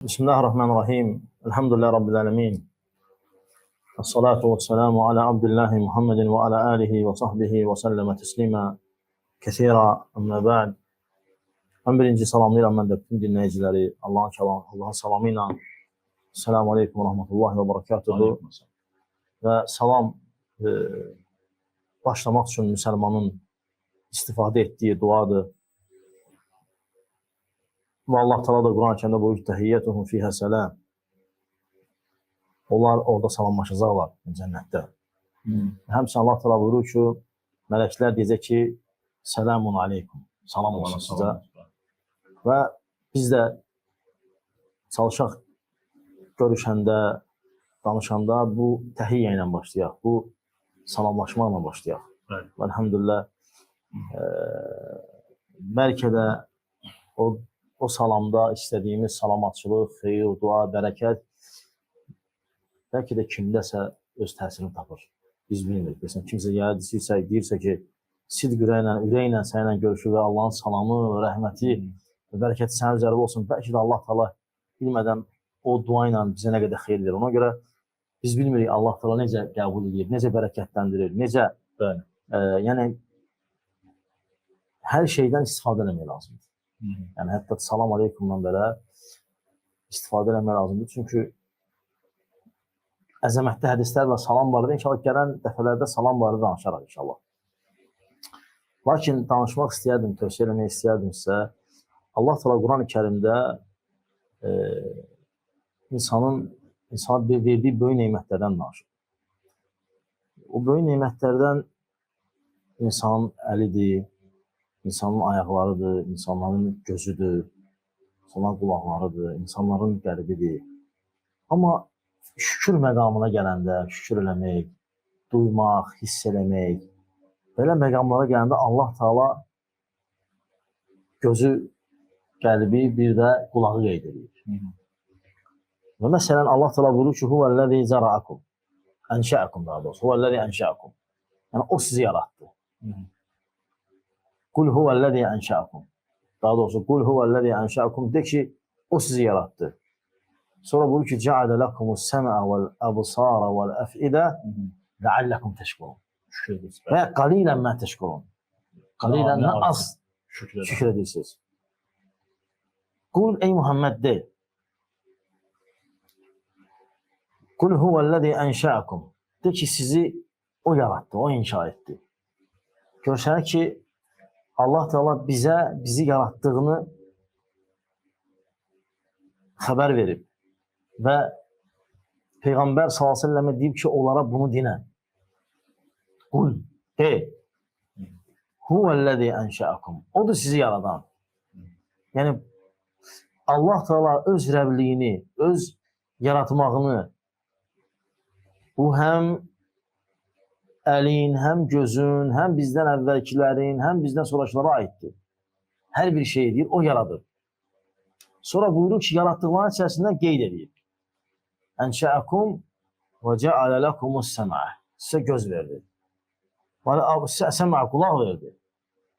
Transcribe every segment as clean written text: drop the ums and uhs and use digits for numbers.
بسم الله الرحمن الرحيم الحمد لله رب العالمين الصلاة والسلام على عبد الله محمد وعلى آله وصحبه وسلم تسليما كثيرا أما بعد. Ben birinci salamlayıram mən də bütün dinləyiciləri Allahın salamı ilə. Selamun Aleyküm və Rahmetullahi və Barakatuhu. Və salam başlamaq üçün müsəlmanın istifadə etdiyi duadır. Və Allah Teala da Quran-ı Kərimdə buyurur: "Təhiyyətuhum fiyhə səlam." Onlar orada salamlaşacaqlar cənnətdə. Həmçinin Allah Teala buyurur ki, mələklər deyəcək ki, "Selamun aleykum." Salam olsun sizə. Və biz də çalışaq görüşəndə, danışanda bu təhiyyə ilə başlayaq, bu salamlaşmaqla başlayaq. Və elhamdülillah, bəlkə də o salamda istədiyimiz salamatçılıq, xeyir, dua, bərəkət bəlkə də kimdəsə öz təsirini tapır. Biz bilmirik. Məsələn, kimsə deyirsə ki, sidq ürəklə sənlə görüşür və Allahın salamı, rəhməti və bərəkəti sənə üzərində olsun. Bəlkə də Allah Teala bilmədən o dua ilə bizə nə qədər xeyir verir. Ona görə biz bilmirik Allah Teala necə qəbul edir, necə bərəkətləndirir, necə yəni hər şeydən istifadə etmək lazımdır. Yəni hətta salam aleykumdan belə istifadə etmək lazımdır. Çünki əzəmətli hədislər və salam barədə inşallah gələn dəfələrdə salam barədə danışaraq inşallah. Lakin danışmaq istəyərdim, tövsiyə eləmək istəyərdim sizə. Allah Teala Quran-ı Kərimdə insana verdiyi böyük nemətlərdən danışır. O böyük nemətlərdən insanın əlidir, insanın ayaqlarıdır, insanların gözüdür, insanların qulaqlarıdır, insanların qəlbidir. Amma şükür məqamına gələndə, şükür eləmək, duymaq, hiss eləmək, belə məqamlara gələndə Allah Teala gözü, qəlbi, bir də qulağı qeyd edir. Və məsələn, Allah Teala buyurur ki, "Huvəl-ləzi zəra'akum." Ənşə'akum daha doğrusu. Huvəl-ləzi ənşə'akum. Yəni o sizi yarattı. Qul huvəl-ləzi ənşə'akum. Daha doğrusu qul huvəl-ləzi ənşə'akum, de ki, o sizi yarattı. Sonra buyurur ki, "Cəalə lakumus-səm'a vəl-əbsara vəl-əf'idə ləalləkum təşkurun." Və qalilən mə təşkurun. Qalilən az şükür edirsiniz. Qul ey Muhammed de. Qul huvəl-ləzi ənşə'akum. De ki, sizi o yarattı, o inşa etdi. Görsənir ki, Allah Teala bizi yaratdığını xəbər verib və Peyğəmbər s.ə.və deyib ki, onlara bunu dinə. Qul, de, huvəl-ləzi ənşə'akum. Odur sizi yaradan. Yəni, Allah Teala öz rəbliyini, öz yaratmağını bu həm əlin, həm gözün, həm bizdən əvvəlkilərin, həm bizdən sonrakılara aiddir. Hər bir şey edir, o yaradır. Sonra buyurur ki, yaratdıqların içərisindən qeyd edir. Ənşə'akum və cəalə lakumus-səm'a. Sizə göz verdi. Səm'a qulaq verdi.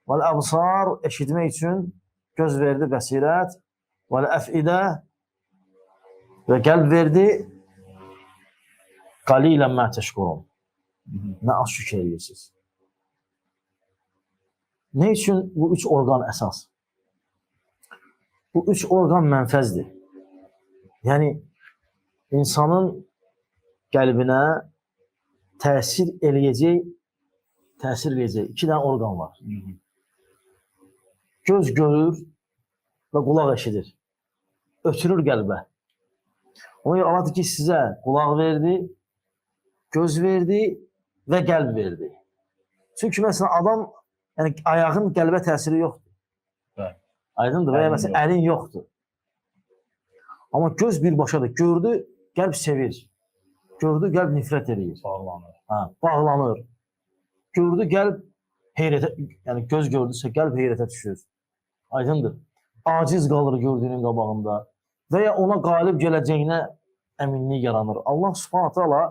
Vəl-əbsar eşitmək üçün göz verdi, bəsirət. Vəl-əf'idə və qəlb verdi. Qalilən mə təşkurun. Nə az şükür edirsiniz. Nə üçün bu üç orqan əsas? Bu üç orqan mənfəzdir. Yəni, insanın qəlbinə təsir eləyəcək iki dənə orqan var. Göz görür və qulaq eşidir. Ötürür qəlbə. Ona görə Allah ki, sizə qulaq verdi, göz verdi və qəlb verdi. Çünki məsələn, adam, yəni ayağın qəlbə təsiri yoxdur. Aydındır və ya məsələn, əlin yoxdur. Amma göz birbaşadır. Gördü, qəlb sevir. Gördü, qəlb nifrət edir. Bağlanır. Gördü, qəlb heyrətə, yəni göz gördüsə, qəlb heyrətə düşür. Aydındır. Aciz qalır gördüyünün qabağında və ya ona qalib gələcəyinə əminlik yaranır. Allah Subhanahu taala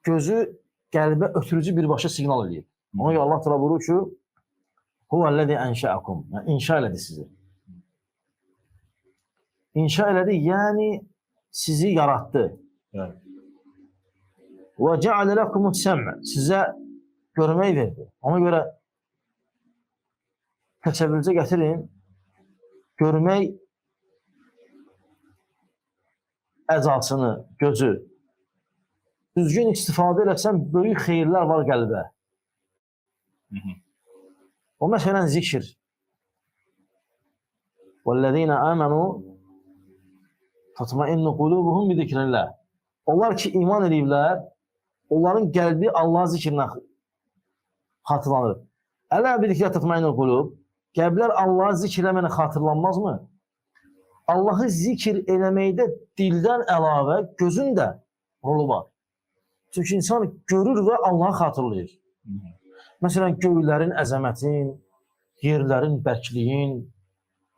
gözü qəlbə ötürücü birbaşa siqnal edir. Ona görə Allah Teala buyurur ki, "Huvəl-ləzi ənşə'akum." Yəni inşa elədi sizi. İnşa elədi, yəni sizi yarattı. Evet. Və cəalə ləkumus səmə, sizə görmək verdi. Ona görə təsəvvürcə gətirin, görmək əzasını, gözü düzgün istifadə eləsən, böyük xeyirlər var qəlbə. O məsələn zikr. وَالَّذِينَ آمَنُوا تَطْمَئِنُّ قُلُوبُهُمْ بِذِكْرِ اللّٰهِ. Onlar ki, iman ediblər, onların qəlbi Allah zikrinə xatırlanır. Ələ biliklə tətməyinə qulub, qəlblər Allah zikr eləməni xatırlanmaz mı? Allahı zikr eləməkdə dildən əlavə gözün də rolu var. Çünki insan görür və Allahı xatırlayır. Məsələn, göylərin əzəmətin, yerlərin bərkliyin,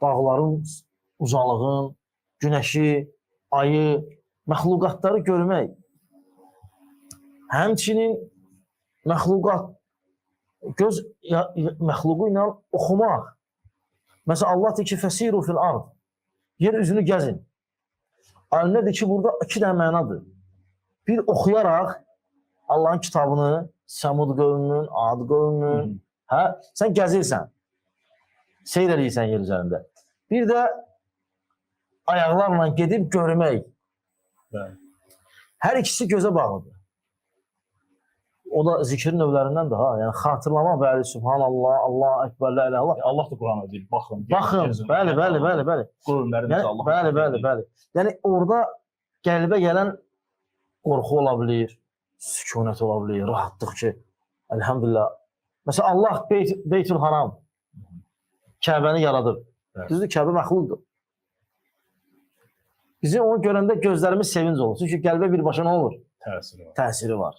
dağların uzalığın, günəşi, ayı, məxluqatları görmək. Həmçinin məxluqat, göz məxluqu ilə oxumaq. Məsələn, Allah deyir ki, fəsiru fil ard. Yer üzünü gəzin. Alimlər deyir ki, burada iki dənə mənadır. Bir, oxuyaraq Allahın kitabını, Səmud qövmünün, Ad qövmünün, sən gəzirsən, seyr edirsən yer üzərində. Bir də ayaqlarla gedib görmək. Hər ikisi gözə bağlıdır. O da zikrin növlərindəndir ha. Yəni xatırlamaq, bəli, Subhanallah, Allah Ekber, la ilahe illallah. Allah da Qur'ana deyir, baxın. Baxın, bəli. Qövmlərimiz Allah. Bəli. Yəni orada qəlbə gələn qorxu ola bilir, sükunət ola bilir, rahatlıq ki, elhamdülillah. Məsələn, Allah Beytül Haram Kəbəni yaradıb. Düzdür, Kəbə məxluqdur. Bizim onu görəndə gözlərimiz sevinc olur. Çünki qəlbə birbaşa nə olur? Təsiri var.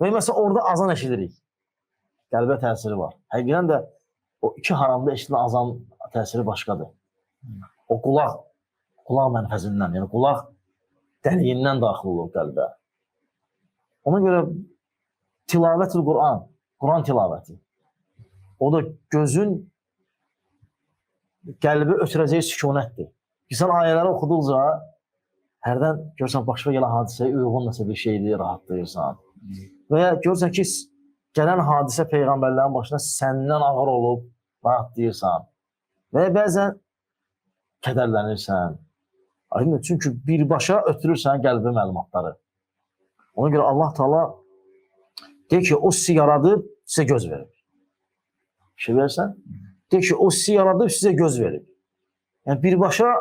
Və məsələn, orada azan eşidirik. Qəlbə təsiri var. Həqiqətən də o iki haramda eşidilən azan təsiri başqadır. O qulaq mənfəzindən, yəni qulaq dəliyindən daxil olur qəlbə. Ona görə tilavət-ül Qur'an, Qur'an tilavəti. O da gözün qəlbi ötürəcəyi sükunətdir. Sən ayələri oxuduqca hərdən görürsən başına gələn hadisəyə uyğun nəsə bir şeydir, rahatlayırsan. Və ya görürsən ki, gələn hadisə Peyğəmbərlərin başına səndən ağır olub, rahatlayırsan. Və ya bəzən kədərlənirsən. Çünki birbaşa ötürürsən qəlbi məlumatları. Ona görə Allah Teala deyir ki, o sizi yaradıb, sizə göz verir. Bir şey verirsən? Deyir ki, o sizi yaradıb, sizə göz verir. Yəni, birbaşa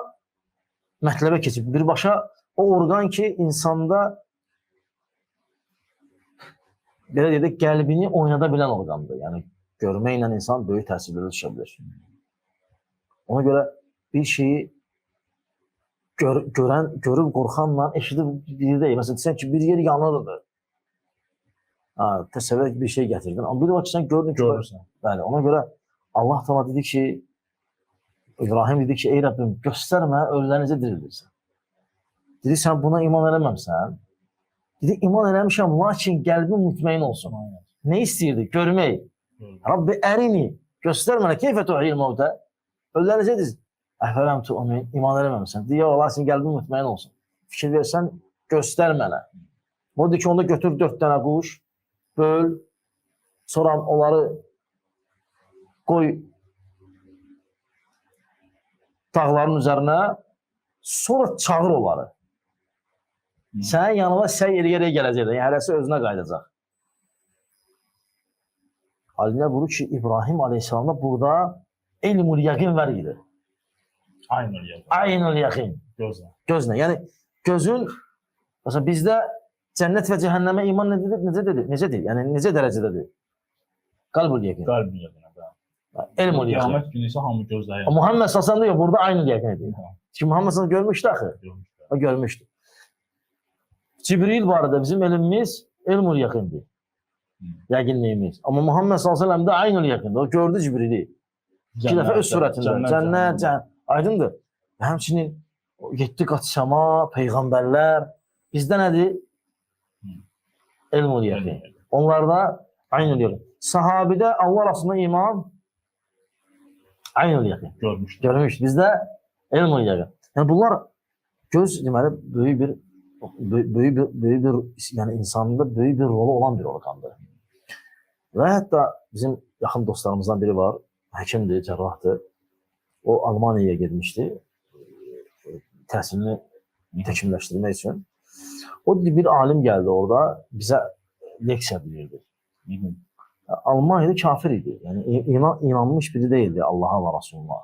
mətləbə keçib, birbaşa o orqan ki, insanda belə deyək də, qəlbini oynada bilən orqandır. Yəni, görməklə insan böyük təsirlərə düşə bilir. Ona görə bir şeyi görüb qorxanla eşidib bir deyil. Məsələn, desən ki, bir yer yanırdı. Təsəvvür bir şey gətirdin. Amma bir də ki, sən görürsən. Bəli, ona görə Allah Teala dedi ki, İbrahim dedi ki, ey Rəbbim, göstərmə, ölüləri necə dirildirsən. Dedi, sən buna iman eləməmsən. Dedi, iman eləmişəm, lakin qəlbim mutmain olsun. Ne istəyirdi? Görmək. Rabbi ərini, göstər mənə, keyfə tu'il mevtə. Ölüləri necə dirildirsən? Əhvələm tu'min, iman eləməmsən. Deyir, ya Allah, sən qəlbin mutmain olsun. Fikir versən, göstər mənə. O deyir ki, onda götür 4 dənə quş, böl, sonra onları qoy dağların üzərinə, sonra çağır onları. Sənin yanına səy eləyərək gələcəkdir. Yəni, hərəsi özünə qaydacaq. Alimlər buyurur ki, İbrahim Aleyhisselamda burada ilmul yəqin var idi. Aynul yəqin. Gözlə. Yəni, gözün, məsələn, bizdə cənnət və cəhənnəmə iman necədir? Yəni, necə dərəcədədir? Qalbul yəqin. Qalbul yəqin. Elmul yəqin. Qiyamət günü isə hamı gözləyir. Muhammed Sasan deyir, burada aynul yəqin edir. Çünki Muhammed Sasan görmüşdü axı. O görmüşdü. Cibril barədə bizim elmimiz elmul yəqindir. Yəqinliyimiz. Amma Muhammed Sasan da aynul yəqindir. O gördü Cibrili. 2 dəfə öz surətində. Cənnət, aydındır. Həmçinin 7 qat səma, peyğəmbərlər. Bizdə nədir? Elmul yəqin. Onlarda aynul yəqin. Sahabidə Allah arasında iman aynul yəqin. Görmüşdü. Bizdə elmul yəqin. Yəni bunlar göz deməli böyük bir yəni insanda böyük bir rolu olan bir orqandır. Və hətta bizim yaxın dostlarımızdan biri var, həkimdir, cərrahdır. O Almaniyaya getmişdi təhsilini təkmilləşdirmək üçün. O bir alim gəldi orada bizə leksiya bilirdi. Almaniyada kafir idi. Yəni inanmış biri deyildi Allaha və Rasuluna.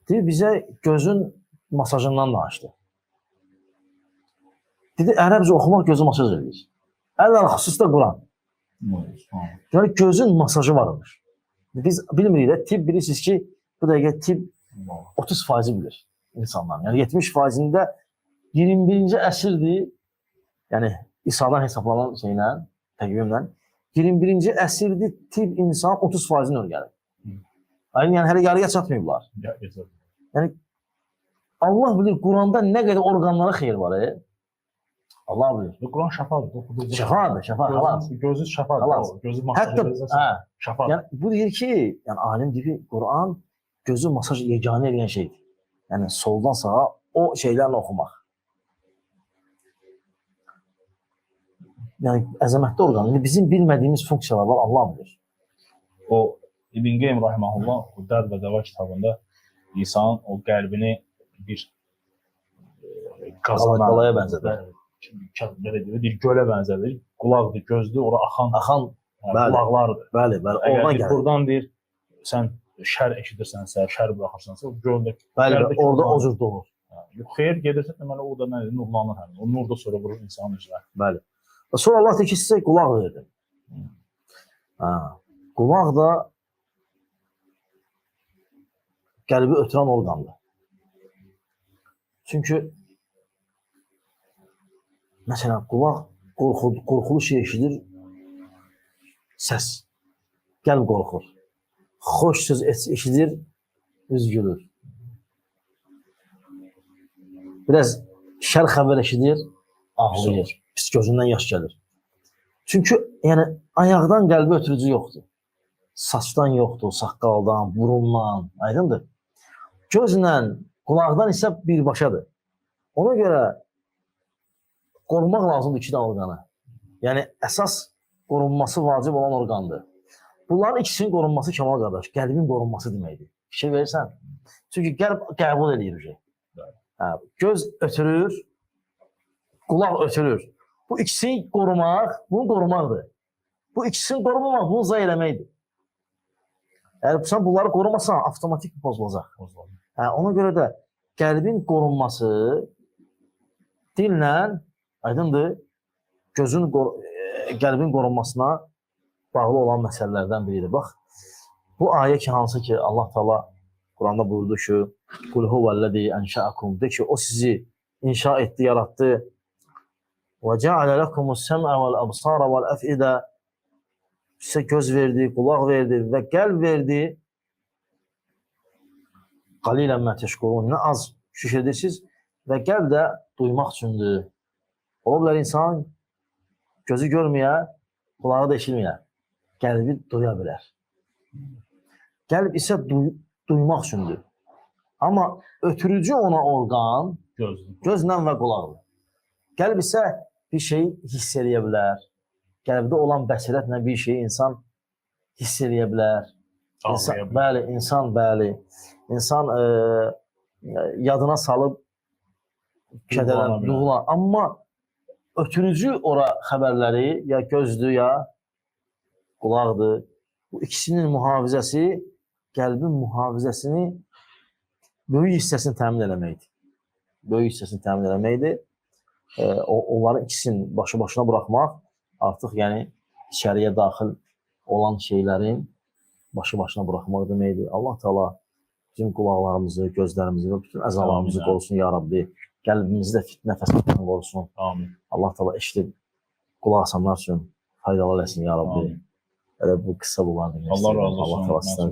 Deyir bizə gözün masajından danışdı. Dedi ərəbcə oxumaq gözü masaj edir. Əlləl xüsusda Quran. Yəni gözün masajı varmış. Biz bilmirik də tibb bilirsiniz ki, bu dəqiqə tibb 30% bilir insanların. Yəni 70%-də 21-ci əsrdir. Yəni İsa'dan hesablanan şeylə, təqvimlə 21-ci əsrdir tibb insan 30%-ni öyrənir. Yəni hələ yarıya çatmayıblar. Yəni Allah bilir Quranda nə qədər orqanlara xeyir var. Allah bilir. Quran şəfadır. Şəfadır, xalas. Gözü şəfadır. Gözü masaj edirsən, şəfadır. Yəni bu deyir ki, yəni alim deyir ki, Quran gözü masaj yeganə edən şeydir. Yəni soldan sağa o şeylərlə oxumaq. Yəni əzəmətli orqan. Yəni bizim bilmədiyimiz funksiyalar var, Allah bilir. O İbn Qeym rahimehullah o Dərd və Dəva kitabında insanın o qəlbini bir qalaya bənzədir. Bir gölə bənzədir. Qulaqdır, gözdür, ora axan qulaqlardır. Bəli. Oradan gəlir. Buradan deyir, sən şər eşidirsənsə, şər buraxırsansa, o göldə orada o cür dolur. Xeyir gedirsə, deməli o da nədir? Nurlanır həmin. O nur da sonra vurur insanın üzrə. Bəli. Sonra Allah deyir ki, sizə qulaq verdim. Qulaq da qəlbi ötürən orqandır. Çünki məsələn, qulaq qorxulu şey eşidir, səs, qəlb qorxur. Xoş söz eşidir, üz gülür. Biraz şər xəbər eşidir, ağlayır, pis gözündən yaş gəlir. Çünki yəni, ayaqdan qəlbi ötürücü yoxdur. Saçdan yoxdur, saqqaldan, burundan, aydındır. Gözlə, qulaqdan isə birbaşadır. Ona görə qorumaq lazımdır iki də orqanı. Yəni, əsas qorunması vacib olan orqandır. Bunların ikisinin qorunması Kemal qardaş, qəlbin qorunması deməkdir. Fikir verirsən? Çünki qəlb qəbul edir. Göz ötürür, qulaq ötürür. Bu ikisini qorumaq, bunu qorumaqdır. Bu ikisini qorumamaq, bunu zay eləməkdir. Əgər sən bunları qorumasan, avtomatik pozulacaq. Ona görə də qəlbin qorunması dillə, aydındır, gözün, qəlbin qorunmasına bağlı olan məsələlərdən biridir. Bax, bu ayə ki, hansı ki, Allah Teala Quranda buyurdu ki, Qul huvəl-ləzi ənşəəkum, de ki, o sizi inşa etdi, yarattı. Və cəalə ləkumus-səm'ə vəl-əbsara vəl-əf'idə, sizə göz verdi, qulaq verdi və qəlb verdi. Qalilən mə təşkurun, nə az şükür edirsiniz və qəlb də duymaq üçündür. Ola bilər insan gözü görməyə, qulağı da eşitməyə, qəlbi duya bilər. Qəlb isə duymaq üçündür. Amma ötürücü ona orqan gözlə və qulaqdır. Qəlb isə bir şeyi hiss edə bilər. Qəlbdə olan bəsirətlə bir şeyi insan hiss edə bilər. İnsan yadına salıb kədərən, duyğular. Amma ötürücü ora xəbərləri ya gözdür, ya qulaqdır. Bu ikisinin mühafizəsi qəlbin mühafizəsini böyük hissəsini təmin eləməkdir. Böyük hissəsini təmin eləməkdir. Onların ikisini başı-başına buraxmaq artıq yəni içəriyə daxil olan şeylərin başı-başına buraxmaq deməkdir. Allah Teala bizim qulaqlarımızı, gözlərimizi və bütün əzalarımızı qorusun, ya Rabbi. Qəlbimizi də fitnə fəsaddan qorusun. Allah Teala eşidib qulaq asanlar üçün faydalı eləsin, ya Rabbi. Elə bu qısa bunlar demək istəyirəm. Allah razı olsun. Allah Teala sizdən